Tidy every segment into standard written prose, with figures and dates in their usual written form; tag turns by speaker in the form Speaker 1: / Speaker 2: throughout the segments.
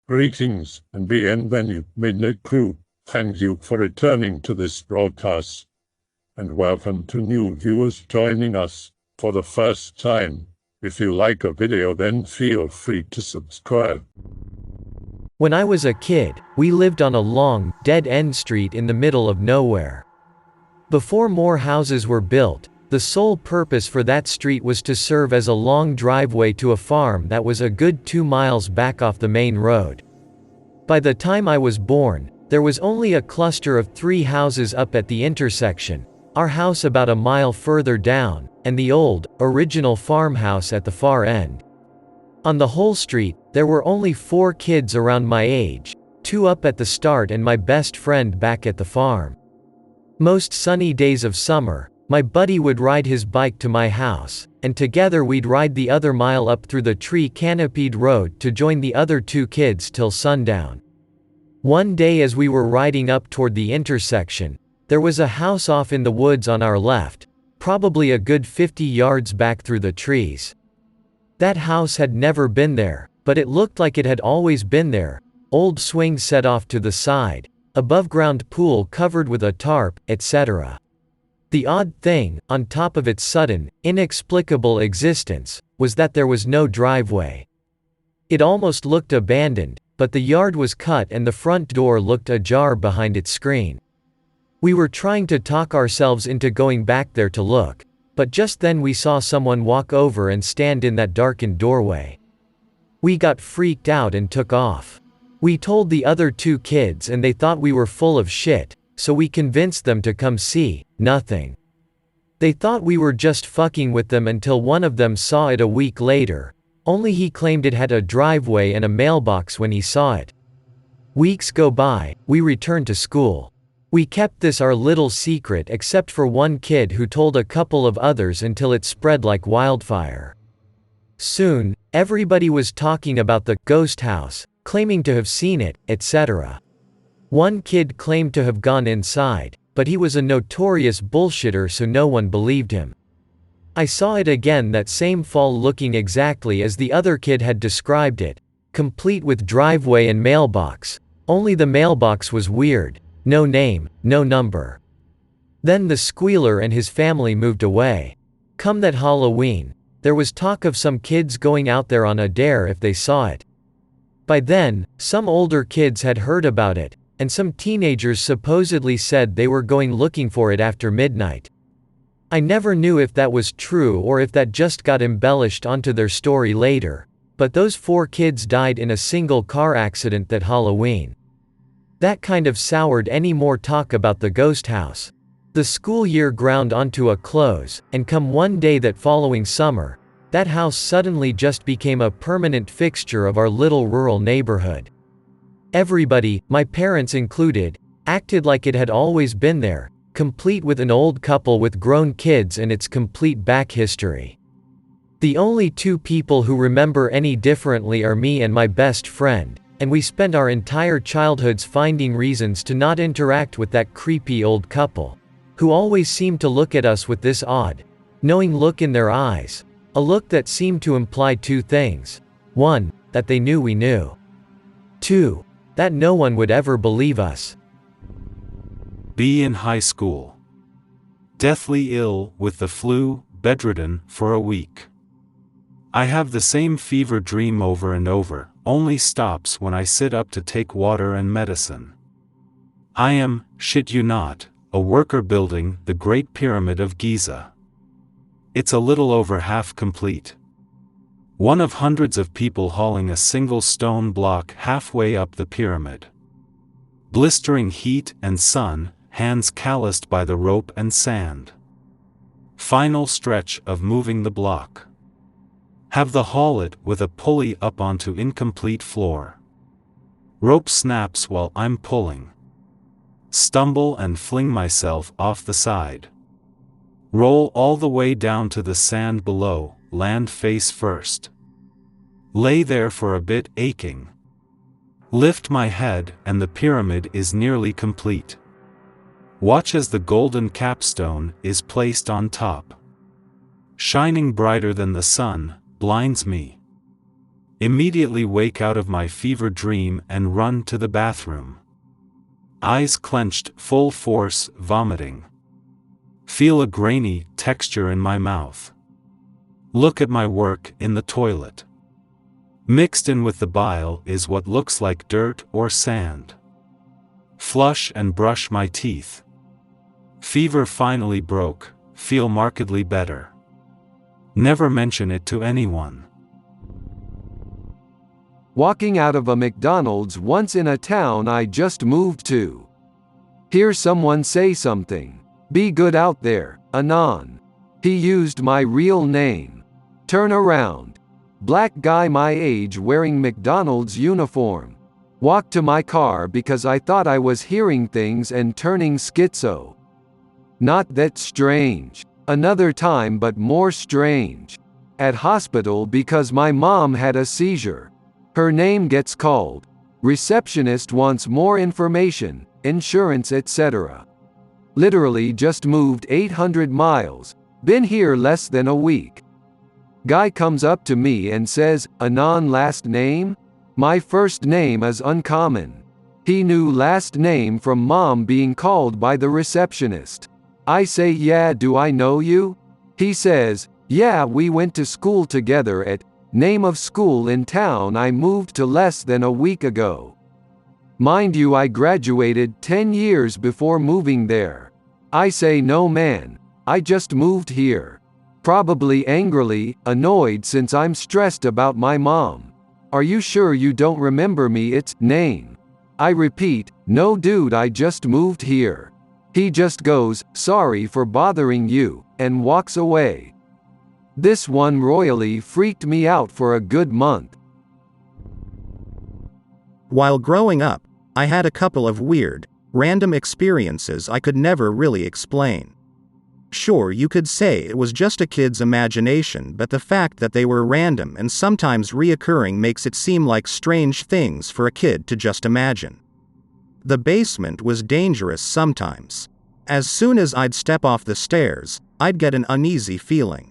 Speaker 1: Greetings and bienvenue, Midnight Crew. Thank you for returning to this broadcast. And welcome to new viewers joining us for the first time. If you like a video, then feel free to subscribe.
Speaker 2: When I was a kid, we lived on a long, dead-end street in the middle of nowhere. Before more houses were built, the sole purpose for that street was to serve as a long driveway to a farm that was a good 2 miles back off the main road. By the time I was born, there was only a cluster of 3 houses up at the intersection, our house about a mile further down, and the old, original farmhouse at the far end. On the whole street, there were only 4 kids around my age, 2 up at the start and my best friend back at the farm. Most sunny days of summer, my buddy would ride his bike to my house, and together we'd ride the other mile up through the tree-canopied road to join the other 2 kids till sundown. One day as we were riding up toward the intersection, there was a house off in the woods on our left, probably a good 50 yards back through the trees. That house had never been there, but it looked like it had always been there. Old swing set off to the side, above-ground pool covered with a tarp, etc. The odd thing, on top of its sudden, inexplicable existence, was that there was no driveway. It almost looked abandoned, but the yard was cut and the front door looked ajar behind its screen. We were trying to talk ourselves into going back there to look, but just then we saw someone walk over and stand in that darkened doorway. We got freaked out and took off. We told the other 2 kids and they thought we were full of shit, so we convinced them to come see. Nothing. They thought we were just fucking with them until one of them saw it a week later, only he claimed it had a driveway and a mailbox when he saw it. Weeks go by, we return to school. We kept this our little secret except for one kid who told a couple of others until it spread like wildfire. Soon, everybody was talking about the ghost house, claiming to have seen it, etc. One kid claimed to have gone inside, but he was a notorious bullshitter so no one believed him. I saw it again that same fall looking exactly as the other kid had described it, complete with driveway and mailbox, only the mailbox was weird, no name, no number. Then the squealer and his family moved away. Come that Halloween, there was talk of some kids going out there on a dare if they saw it. By then, some older kids had heard about it, and some teenagers supposedly said they were going looking for it after midnight. I never knew if that was true or if that just got embellished onto their story later, but those 4 kids died in a single car accident that Halloween. That kind of soured any more talk about the ghost house. The school year ground onto a close, and come one day that following summer, that house suddenly just became a permanent fixture of our little rural neighborhood. Everybody, my parents included, acted like it had always been there, complete with an old couple with grown kids and its complete back history. The only 2 people who remember any differently are me and my best friend, and we spent our entire childhoods finding reasons to not interact with that creepy old couple, who always seemed to look at us with this odd, knowing look in their eyes, a look that seemed to imply 2 things. 1, that they knew we knew. 2, that no one would ever believe us.
Speaker 3: Be in high school. Deathly ill with the flu, bedridden for a week. I have the same fever dream over and over, only stops when I sit up to take water and medicine. I am, shit you not, a worker building the Great Pyramid of Giza. It's a little over half complete. One of hundreds of people hauling a single stone block halfway up the pyramid. Blistering heat and sun, hands calloused by the rope and sand. Final stretch of moving the block. Have the haul it with a pulley up onto incomplete floor. Rope snaps while I'm pulling. Stumble and fling myself off the side. Roll all the way down to the sand below, land face first. Lay there for a bit aching. Lift my head and the pyramid is nearly complete. Watch as the golden capstone is placed on top. Shining brighter than the sun, blinds me. Immediately wake out of my fever dream and run to the bathroom. Eyes clenched, full force, vomiting. Feel a grainy texture in my mouth. Look at my work in the toilet. Mixed in with the bile is what looks like dirt or sand. Flush and brush my teeth. Fever finally broke, feel markedly better. Never mention it to anyone.
Speaker 4: Walking out of a McDonald's once in a town I just moved to. Hear someone say something. Be good out there, Anon. He used my real name. Turn around. Black guy my age wearing McDonald's uniform. Walked to my car because I thought I was hearing things and turning schizo. Not that strange. Another time but more strange. At hospital because my mom had a seizure. Her name gets called. Receptionist wants more information, insurance etc. Literally just moved 800 miles. Been here less than a week. Guy comes up to me and says, Anon last name? My first name is uncommon. He knew last name from mom being called by the receptionist. I say yeah, do I know you? He says, yeah, we went to school together at name of school in town I moved to less than a week ago. Mind you, I graduated 10 years before moving there. I say no man, I just moved here. Probably angrily, annoyed since I'm stressed about my mom. Are you sure you don't remember me? It's name. I repeat, no dude, I just moved here. He just goes, sorry for bothering you, and walks away. This one royally freaked me out for a good month.
Speaker 5: While growing up, I had a couple of weird, random experiences I could never really explain. Sure, you could say it was just a kid's imagination, but the fact that they were random and sometimes reoccurring makes it seem like strange things for a kid to just imagine. The basement was dangerous sometimes. As soon as I'd step off the stairs, I'd get an uneasy feeling.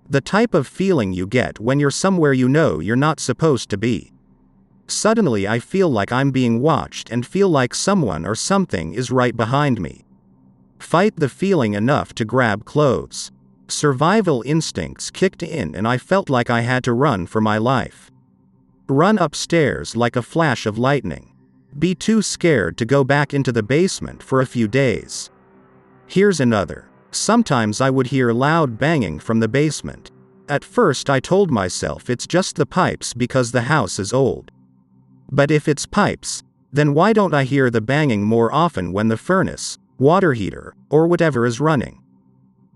Speaker 5: The type of feeling you get when you're somewhere you know you're not supposed to be. Suddenly I feel like I'm being watched and feel like someone or something is right behind me. Fight the feeling enough to grab clothes. Survival instincts kicked in and I felt like I had to run for my life. Run upstairs like a flash of lightning. Be too scared to go back into the basement for a few days. Here's another. Sometimes I would hear loud banging from the basement. At first I told myself it's just the pipes because the house is old. But if it's pipes, then why don't I hear the banging more often when the furnace, water heater, or whatever is running?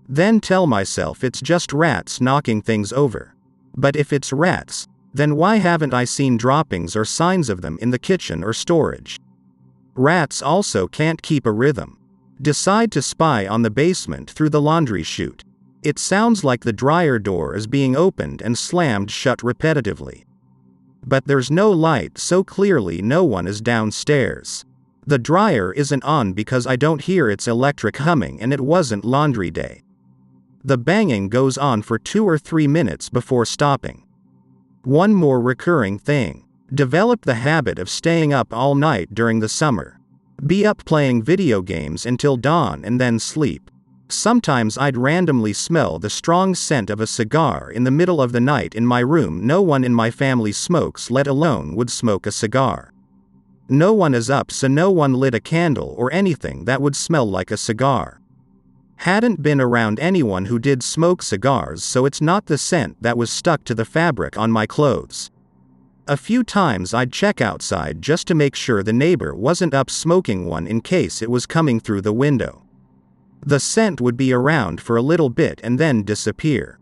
Speaker 5: Then tell myself it's just rats knocking things over. But if it's rats, then why haven't I seen droppings or signs of them in the kitchen or storage? Rats also can't keep a rhythm. Decide to spy on the basement through the laundry chute. It sounds like the dryer door is being opened and slammed shut repetitively. But there's no light, so clearly no one is downstairs. The dryer isn't on because I don't hear its electric humming and it wasn't laundry day. The banging goes on for 2 or 3 minutes before stopping. One more recurring thing. Develop the habit of staying up all night during the summer. Be up playing video games until dawn and then sleep. Sometimes I'd randomly smell the strong scent of a cigar in the middle of the night in my room. No one in my family smokes, let alone would smoke a cigar. No one is up, so no one lit a candle or anything that would smell like a cigar. Hadn't been around anyone who did smoke cigars, so it's not the scent that was stuck to the fabric on my clothes. A few times I'd check outside just to make sure the neighbor wasn't up smoking one in case it was coming through the window. The scent would be around for a little bit and then disappear.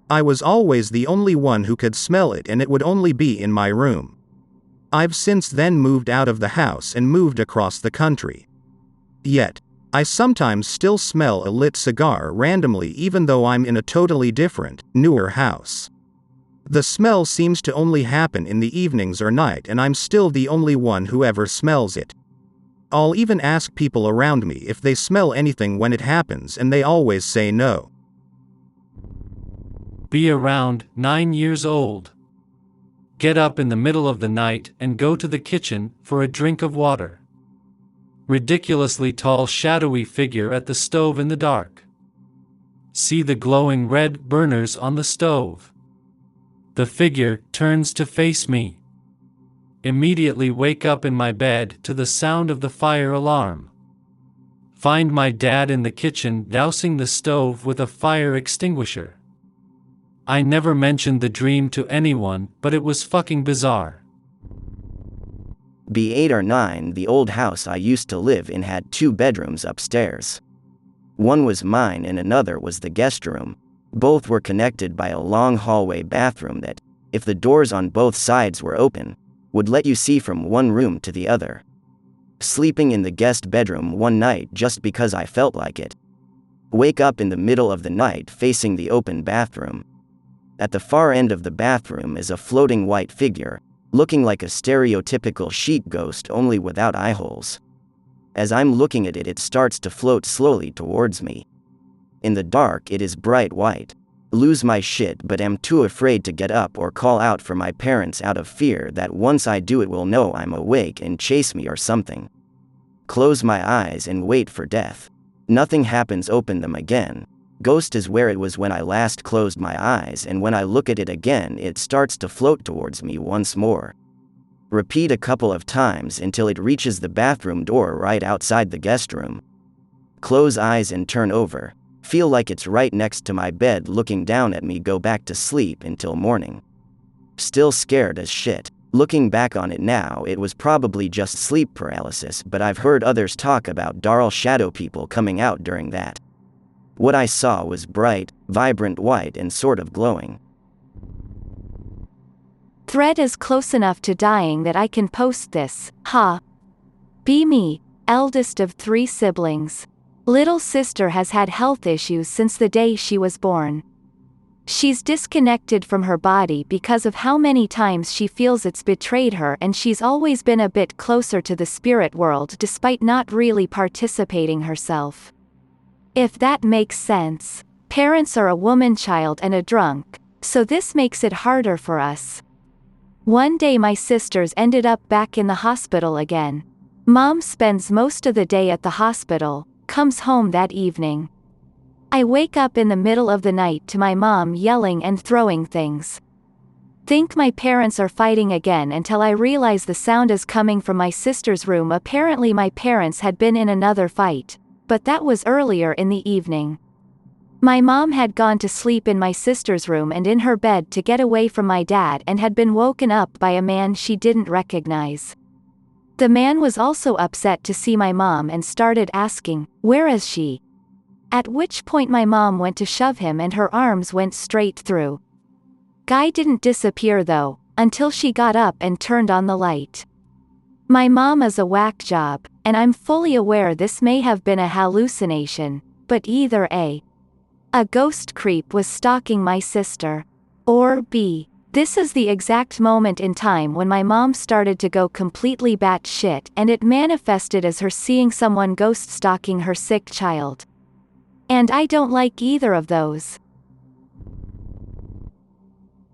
Speaker 5: I was always the only one who could smell it and it would only be in my room. I've since then moved out of the house and moved across the country. Yet, I sometimes still smell a lit cigar randomly even though I'm in a totally different, newer house. The smell seems to only happen in the evenings or night and I'm still the only one who ever smells it. I'll even ask people around me if they smell anything when it happens and they always say no.
Speaker 6: Be around 9 years old. Get up in the middle of the night and go to the kitchen for a drink of water. Ridiculously tall shadowy figure at the stove in the dark. See the glowing red burners on the stove. The figure turns to face me. Immediately wake up in my bed to the sound of the fire alarm. Find my dad in the kitchen dousing the stove with a fire extinguisher. I never mentioned the dream to anyone, but it was fucking bizarre.
Speaker 7: B8 or 9. The old house I used to live in had 2 bedrooms upstairs. One was mine and another was the guest room. Both were connected by a long hallway bathroom that, if the doors on both sides were open, would let you see from one room to the other. Sleeping in the guest bedroom one night just because I felt like it. Wake up in the middle of the night facing the open bathroom. At the far end of the bathroom is a floating white figure, looking like a stereotypical sheet ghost only without eye holes. As I'm looking at it, it starts to float slowly towards me. In the dark, it is bright white. Lose my shit, but am too afraid to get up or call out for my parents out of fear that once I do it will know I'm awake and chase me or something. Close my eyes and wait for death. Nothing happens. Open them again. Ghost is where it was when I last closed my eyes, and when I look at it again it starts to float towards me once more. Repeat a couple of times until it reaches the bathroom door right outside the guest room. Close eyes and turn over. Feel like it's right next to my bed looking down at me. Go back to sleep until morning. Still scared as shit. Looking back on it now, it was probably just sleep paralysis, but I've heard others talk about dark shadow people coming out during that. What I saw was bright, vibrant white and sort of glowing.
Speaker 8: Thread is close enough to dying that I can post this, ha. Be me, eldest of 3 siblings. Little sister has had health issues since the day she was born. She's disconnected from her body because of how many times she feels it's betrayed her, and she's always been a bit closer to the spirit world despite not really participating herself. If that makes sense. Parents are a woman child and a drunk, so this makes it harder for us. One day my sisters ended up back in the hospital again. Mom spends most of the day at the hospital, comes home that evening. I wake up in the middle of the night to my mom yelling and throwing things. Think my parents are fighting again until I realize the sound is coming from my sister's room. Apparently my parents had been in another fight, but that was earlier in the evening. My mom had gone to sleep in my sister's room and in her bed to get away from my dad, and had been woken up by a man she didn't recognize. The man was also upset to see my mom and started asking, "Where is she?" At which point my mom went to shove him and her arms went straight through. Guy didn't disappear though, until she got up and turned on the light. My mom is a whack job, and I'm fully aware this may have been a hallucination, but either A, ghost creep was stalking my sister, or B, this is the exact moment in time when my mom started to go completely batshit, and it manifested as her seeing someone ghost stalking her sick child. And I don't like either of those.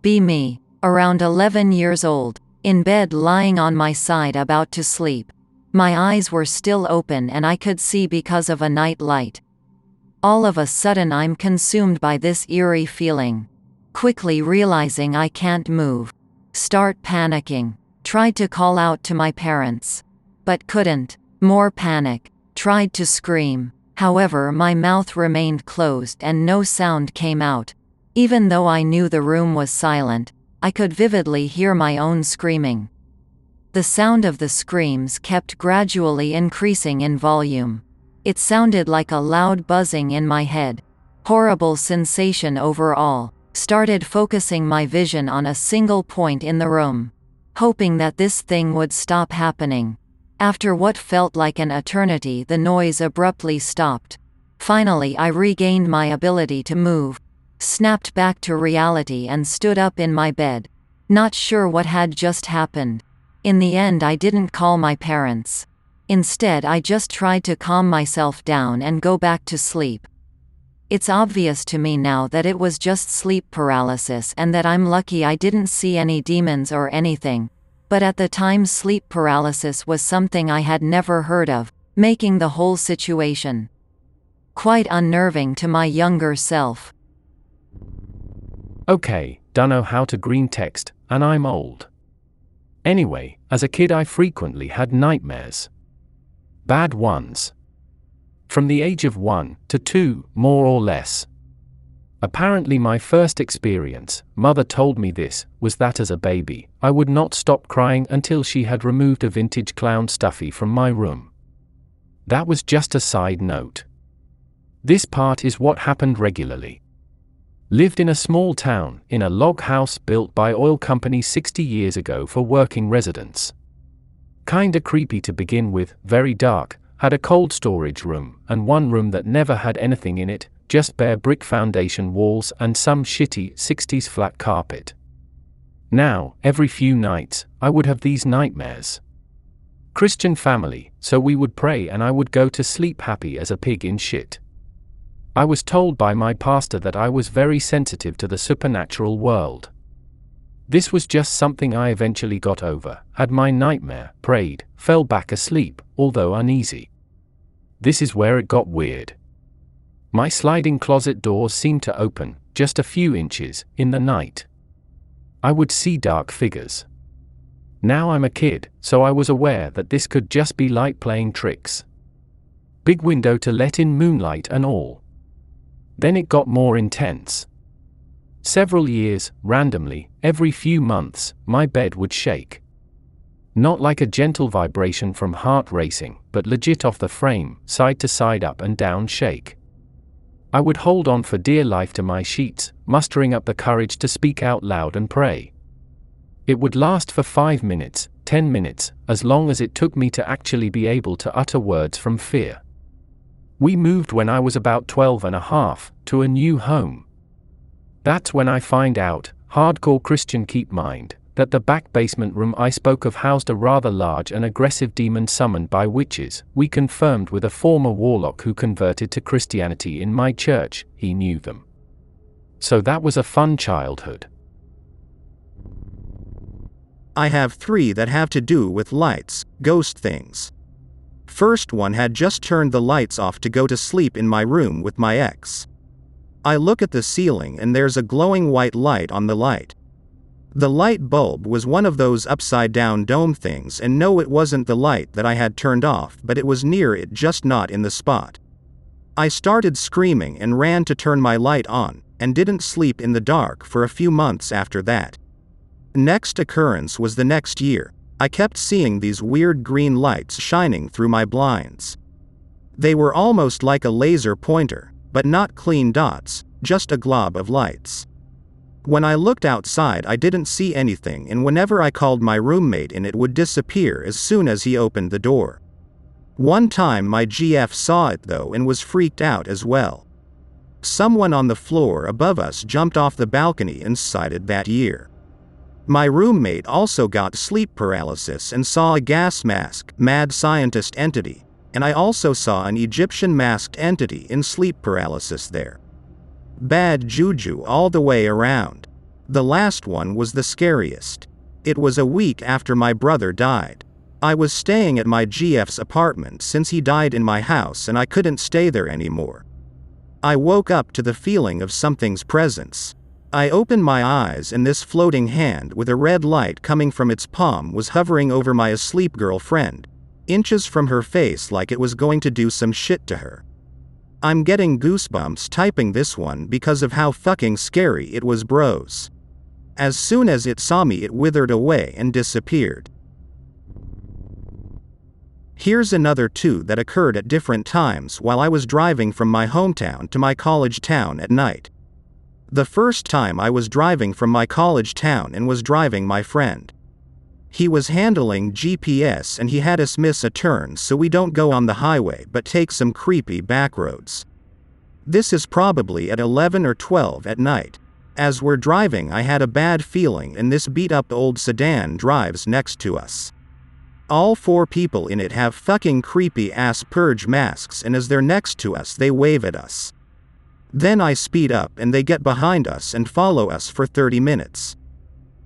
Speaker 9: Be me, around 11 years old, in bed lying on my side about to sleep. My eyes were still open and I could see because of a night light. All of a sudden I'm consumed by this eerie feeling. Quickly realizing I can't move. Start panicking. Tried to call out to my parents. But couldn't. More panic. Tried to scream. However, my mouth remained closed and no sound came out. Even though I knew the room was silent, I could vividly hear my own screaming. The sound of the screams kept gradually increasing in volume. It sounded like a loud buzzing in my head. Horrible sensation overall. Started focusing my vision on a single point in the room, hoping that this thing would stop happening. After what felt like an eternity, the noise abruptly stopped. Finally, I regained my ability to move, snapped back to reality and stood up in my bed, not sure what had just happened. In the end, I didn't call my parents. Instead, I just tried to calm myself down and go back to sleep. It's obvious to me now that it was just sleep paralysis and that I'm lucky I didn't see any demons or anything. But at the time, sleep paralysis was something I had never heard of, making the whole situation quite unnerving to my younger self.
Speaker 10: Okay, dunno how to Greentext, and I'm old. Anyway, as a kid I frequently had nightmares. Bad ones. From the age of 1 to 2, more or less. Apparently my first experience, mother told me this, was that as a baby, I would not stop crying until she had removed a vintage clown stuffy from my room. That was just a side note. This part is what happened regularly. Lived in a small town, in a log house built by oil company 60 years ago for working residents. Kinda creepy to begin with, very dark, had a cold storage room, and one room that never had anything in it, just bare brick foundation walls and some shitty 60s flat carpet. Now, every few nights, I would have these nightmares. Christian family, so we would pray and I would go to sleep happy as a pig in shit. I was told by my pastor that I was very sensitive to the supernatural world. This was just something I eventually got over, had my nightmare, prayed, fell back asleep, although uneasy. This is where it got weird. My sliding closet doors seemed to open, just a few inches, in the night. I would see dark figures. Now I'm a kid, so I was aware that this could just be light playing tricks. Big window to let in moonlight and all. Then it got more intense. Several years, randomly, every few months, my bed would shake. Not like a gentle vibration from heart racing, but legit off the frame, side to side, up and down shake. I would hold on for dear life to my sheets, mustering up the courage to speak out loud and pray. It would last for 5 minutes, 10 minutes, as long as it took me to actually be able to utter words from fear. We moved when I was about 12 and a half, to a new home. That's when I find out, hardcore Christian keep mind, that the back basement room I spoke of housed a rather large and aggressive demon summoned by witches, we confirmed with a former warlock who converted to Christianity in my church, he knew them. So that was a fun childhood.
Speaker 5: I have 3 that have to do with lights, ghost things. First one had just turned the lights off to go to sleep in my room with my ex. I look at the ceiling and there's a glowing white light on the light. The light bulb was one of those upside down dome things, and no, it wasn't the light that I had turned off, but it was near it, just not in the spot. I started screaming and ran to turn my light on, and didn't sleep in the dark for a few months after that. Next occurrence was the next year. I kept seeing these weird green lights shining through my blinds. They were almost like a laser pointer, but not clean dots, just a glob of lights. When I looked outside I didn't see anything, and whenever I called my roommate in, it would disappear as soon as he opened the door. One time my GF saw it though and was freaked out as well. Someone on the floor above us jumped off the balcony and cited that year. My roommate also got sleep paralysis and saw a gas mask, mad scientist entity, and I also saw an Egyptian masked entity in sleep paralysis there. Bad juju all the way around. The last one was the scariest. It was a week after my brother died. I was staying at my GF's apartment since he died in my house and I couldn't stay there anymore. I woke up to the feeling of something's presence. I opened my eyes and this floating hand with a red light coming from its palm was hovering over my asleep girlfriend, inches from her face, like it was going to do some shit to her. I'm getting goosebumps typing this one because of how fucking scary it was, bros. As soon as it saw me it withered away and disappeared. Here's another 2 that occurred at different times while I was driving from my hometown to my college town at night. The first time I was driving from my college town and was driving my friend. He was handling GPS and he had us miss a turn so we don't go on the highway but take some creepy back roads. This is probably at 11 or 12 at night. As we're driving I had a bad feeling and this beat up old sedan drives next to us. All 4 people in it have fucking creepy ass purge masks and as they're next to us they wave at us. Then I speed up and they get behind us and follow us for 30 minutes.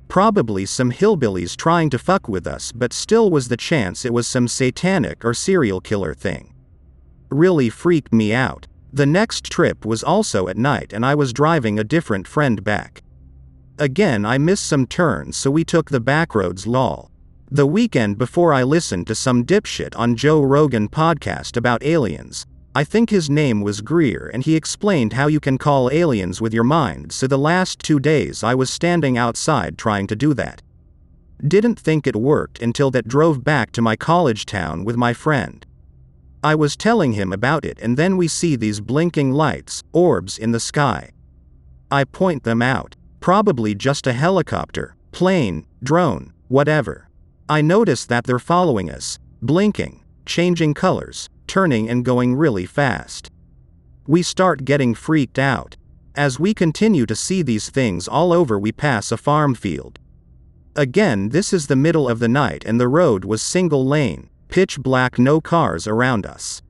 Speaker 5: Probably some hillbillies trying to fuck with us, but still was the chance it was some satanic or serial killer thing. Really freaked me out. The next trip was also at night and I was driving a different friend back. Again I missed some turns, so we took the backroads lol. The weekend before I listened to some dipshit on Joe Rogan podcast about aliens. I think his name was Greer, and he explained how you can call aliens with your mind, so the last 2 days I was standing outside trying to do that. Didn't think it worked until that drove back to my college town with my friend. I was telling him about it and then we see these blinking lights, orbs in the sky. I point them out. Probably just a helicopter, plane, drone, whatever. I notice that they're following us, blinking, changing colors, turning and going really fast. We start getting freaked out. As we continue to see these things all over, we pass a farm field. Again, this is the middle of the night and the road was single lane, pitch black, no cars around us.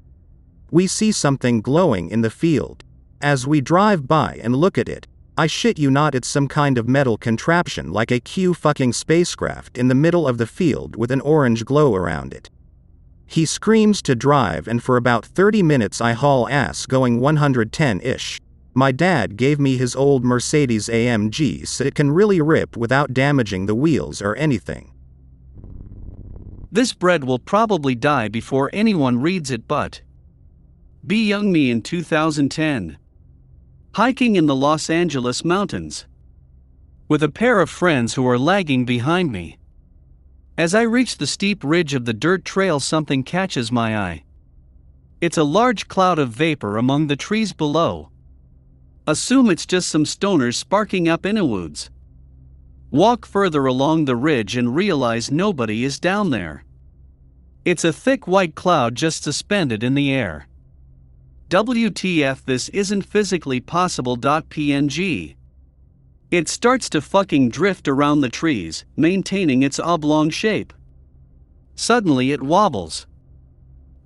Speaker 5: We see something glowing in the field. As we drive by and look at it, I shit you not, it's some kind of metal contraption like a fucking spacecraft in the middle of the field with an orange glow around it. He screams to drive and for about 30 minutes I haul ass going 110-ish. My dad gave me his old Mercedes AMG so it can really rip without damaging the wheels or anything.
Speaker 11: This bread will probably die before anyone reads it, but Be Young Me in 2010. Hiking in the Los Angeles mountains. With a pair of friends who are lagging behind me. As I reach the steep ridge of the dirt trail, something catches my eye. It's a large cloud of vapor among the trees below. Assume it's just some stoners sparking up in the woods. Walk further along the ridge and realize nobody is down there. It's a thick white cloud just suspended in the air. WTF, this isn't physically possible. PNG. It starts to fucking drift around the trees, maintaining its oblong shape. Suddenly it wobbles.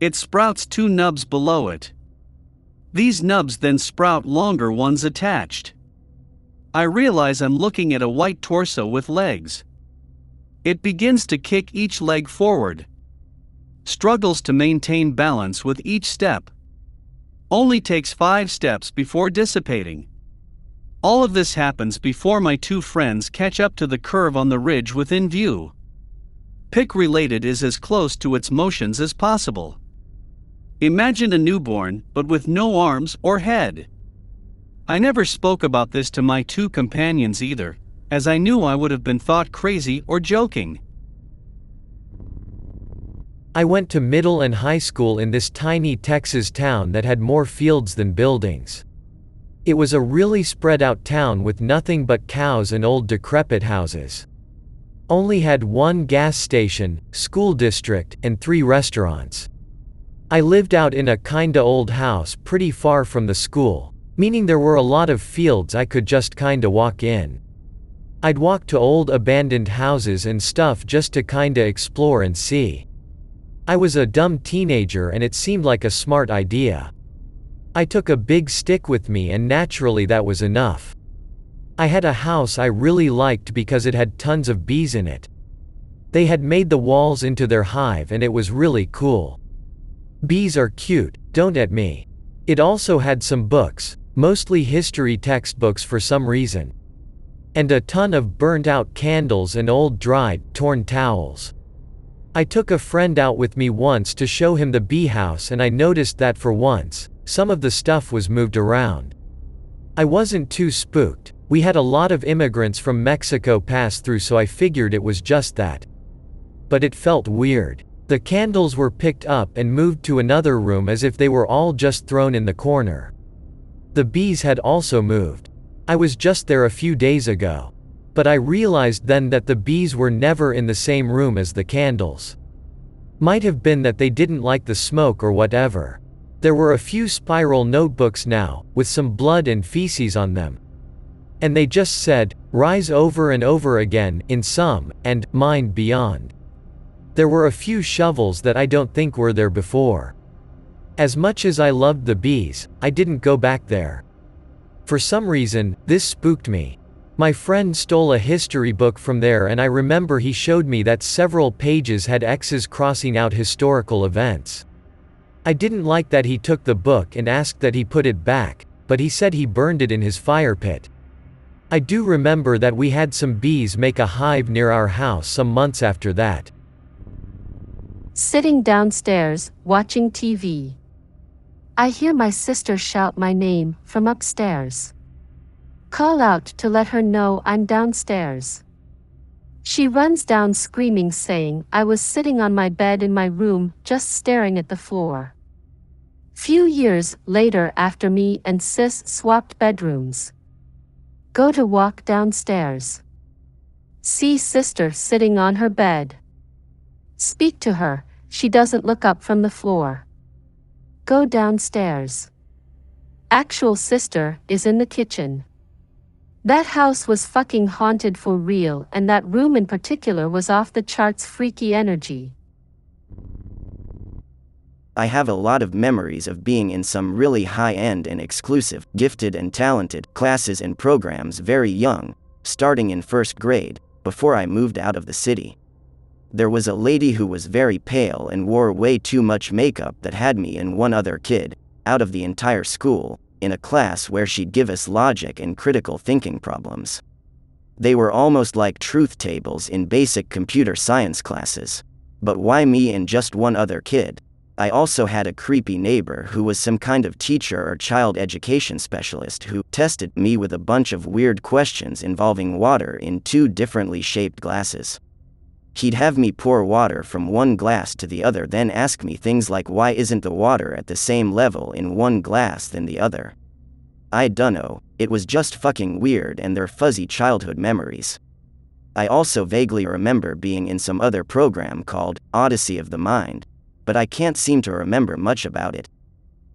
Speaker 11: It sprouts 2 nubs below it. These nubs then sprout longer ones attached. I realize I'm looking at a white torso with legs. It begins to kick each leg forward. Struggles to maintain balance with each step. Only takes 5 steps before dissipating. All of this happens before my 2 friends catch up to the curve on the ridge within view. Pick related is as close to its motions as possible. Imagine a newborn, but with no arms or head. I never spoke about this to my 2 companions either, as I knew I would have been thought crazy or joking.
Speaker 2: I went to middle and high school in this tiny Texas town that had more fields than buildings. It was a really spread out town with nothing but cows and old decrepit houses. Only had 1 gas station, school district, and 3 restaurants. I lived out in a kinda old house pretty far from the school, meaning there were a lot of fields I could just kinda walk in. I'd walk to old abandoned houses and stuff just to kinda explore and see. I was a dumb teenager and it seemed like a smart idea. I took a big stick with me and naturally that was enough. I had a house I really liked because it had tons of bees in it. They had made the walls into their hive and it was really cool. Bees are cute, don't at me. It also had some books, mostly history textbooks for some reason. And a ton of burnt out candles and old dried, torn towels. I took a friend out with me once to show him the bee house and I noticed that for once, some of the stuff was moved around. I wasn't too spooked. We had a lot of immigrants from Mexico pass through, so I figured it was just that. But it felt weird. The candles were picked up and moved to another room as if they were all just thrown in the corner. The bees had also moved. I was just there a few days ago. But I realized then that the bees were never in the same room as the candles. Might have been that they didn't like the smoke or whatever. There were a few spiral notebooks now, with some blood and feces on them. And they just said, "Rise" over and over again, in some, and "Mind beyond." There were a few shovels that I don't think were there before. As much as I loved the bees, I didn't go back there. For some reason, this spooked me. My friend stole a history book from there, and I remember he showed me that several pages had X's crossing out historical events. I didn't like that he took the book and asked that he put it back, but he said he burned it in his fire pit. I do remember that we had some bees make a hive near our house some months after that.
Speaker 12: Sitting downstairs, watching TV. I hear my sister shout my name from upstairs. Call out to let her know I'm downstairs. She runs down screaming, saying I was sitting on my bed in my room, just staring at the floor. Few years later, after me and sis swapped bedrooms. Go to walk downstairs. See sister sitting on her bed. Speak to her, she doesn't look up from the floor. Go downstairs. Actual sister is in the kitchen. That house was fucking haunted for real, and that room in particular was off the charts freaky energy.
Speaker 7: I have a lot of memories of being in some really high-end and exclusive, gifted and talented classes and programs very young, starting in first grade, before I moved out of the city. There was a lady who was very pale and wore way too much makeup that had me and one other kid, out of the entire school, in a class where she'd give us logic and critical thinking problems. They were almost like truth tables in basic computer science classes. But why me and just one other kid? I also had a creepy neighbor who was some kind of teacher or child education specialist who tested me with a bunch of weird questions involving water in two differently shaped glasses. He'd have me pour water from one glass to the other, then ask me things like why isn't the water at the same level in one glass than the other. I dunno, it was just fucking weird, and they're fuzzy childhood memories. I also vaguely remember being in some other program called Odyssey of the Mind, but I can't seem to remember much about it.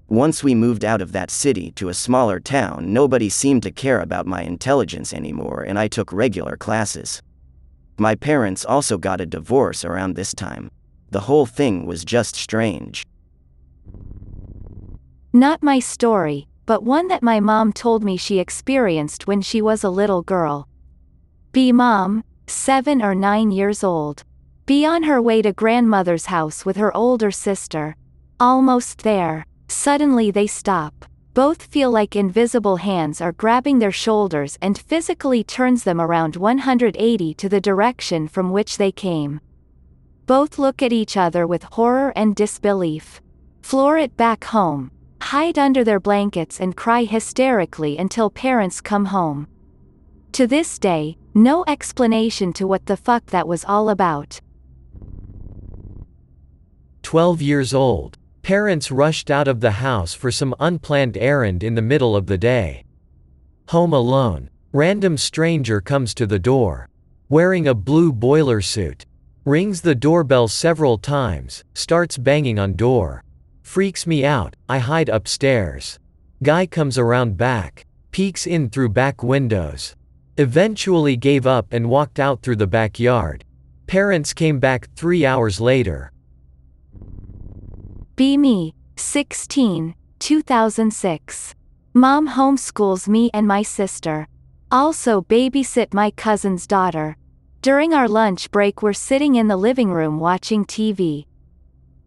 Speaker 7: Once we moved out of that city to a smaller town, nobody seemed to care about my intelligence anymore, and I took regular classes. My parents also got a divorce around this time. The whole thing was just strange.
Speaker 8: Not my story, but one that my mom told me she experienced when she was a little girl. B mom, 7 or 9 years old. B on her way to grandmother's house with her older sister. Almost there. Suddenly they stop. Both feel like invisible hands are grabbing their shoulders and physically turns them around 180 to the direction from which they came. Both look at each other with horror and disbelief. Floor it back home. Hide under their blankets and cry hysterically until parents come home. To this day, no explanation to what the fuck that was all about.
Speaker 2: 12 years old. Parents rushed out of the house for some unplanned errand in the middle of the day. Home alone. Random stranger comes to the door. Wearing a blue boiler suit. Rings the doorbell several times, starts banging on door. Freaks me out, I hide upstairs. Guy comes around back. Peeks in through back windows. Eventually gave up and walked out through the backyard. Parents came back 3 hours later.
Speaker 8: B me, 16, 2006. Mom homeschools me and my sister. Also babysit my cousin's daughter. During our lunch break we're sitting in the living room watching TV.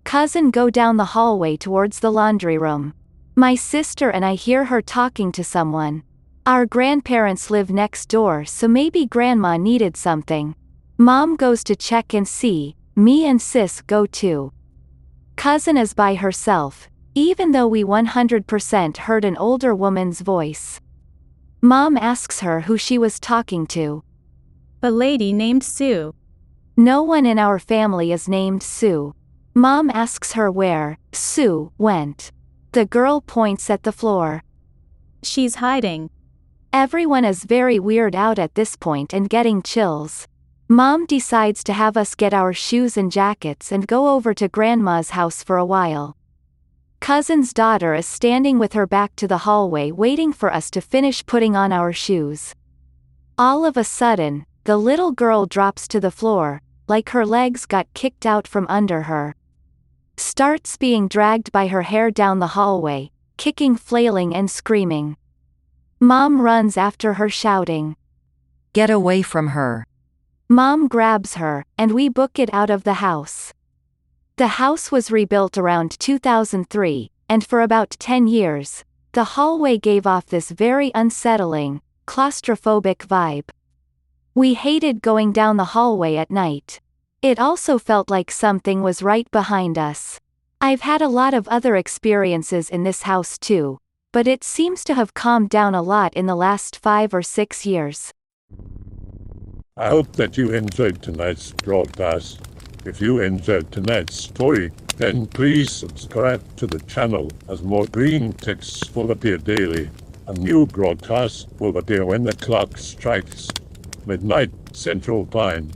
Speaker 8: Cousin go down the hallway towards the laundry room. My sister and I hear her talking to someone. Our grandparents live next door, so maybe grandma needed something. Mom goes to check and see, me and sis go too. Cousin is by herself, even though we 100% heard an older woman's voice. Mom asks her who she was talking to.
Speaker 13: A lady named Sue.
Speaker 8: No one in our family is named Sue. Mom asks her where Sue went. The girl points at the floor.
Speaker 13: She's hiding.
Speaker 8: Everyone is very weirded out at this point and getting chills. Mom decides to have us get our shoes and jackets and go over to grandma's house for a while. Cousin's daughter is standing with her back to the hallway waiting for us to finish putting on our shoes. All of a sudden, the little girl drops to the floor, like her legs got kicked out from under her. Starts being dragged by her hair down the hallway, kicking, flailing and screaming. Mom runs after her shouting.
Speaker 9: Get away from her.
Speaker 8: Mom grabs her, and we book it out of the house. The house was rebuilt around 2003, and for about 10 years, the hallway gave off this very unsettling, claustrophobic vibe. We hated going down the hallway at night. It also felt like something was right behind us. I've had a lot of other experiences in this house too, but it seems to have calmed down a lot in the last 5 or 6 years.
Speaker 1: I hope that you enjoyed tonight's broadcast. If you enjoyed tonight's story, then please subscribe to the channel as more green texts will appear daily. A new broadcast will appear when the clock strikes midnight Central Time.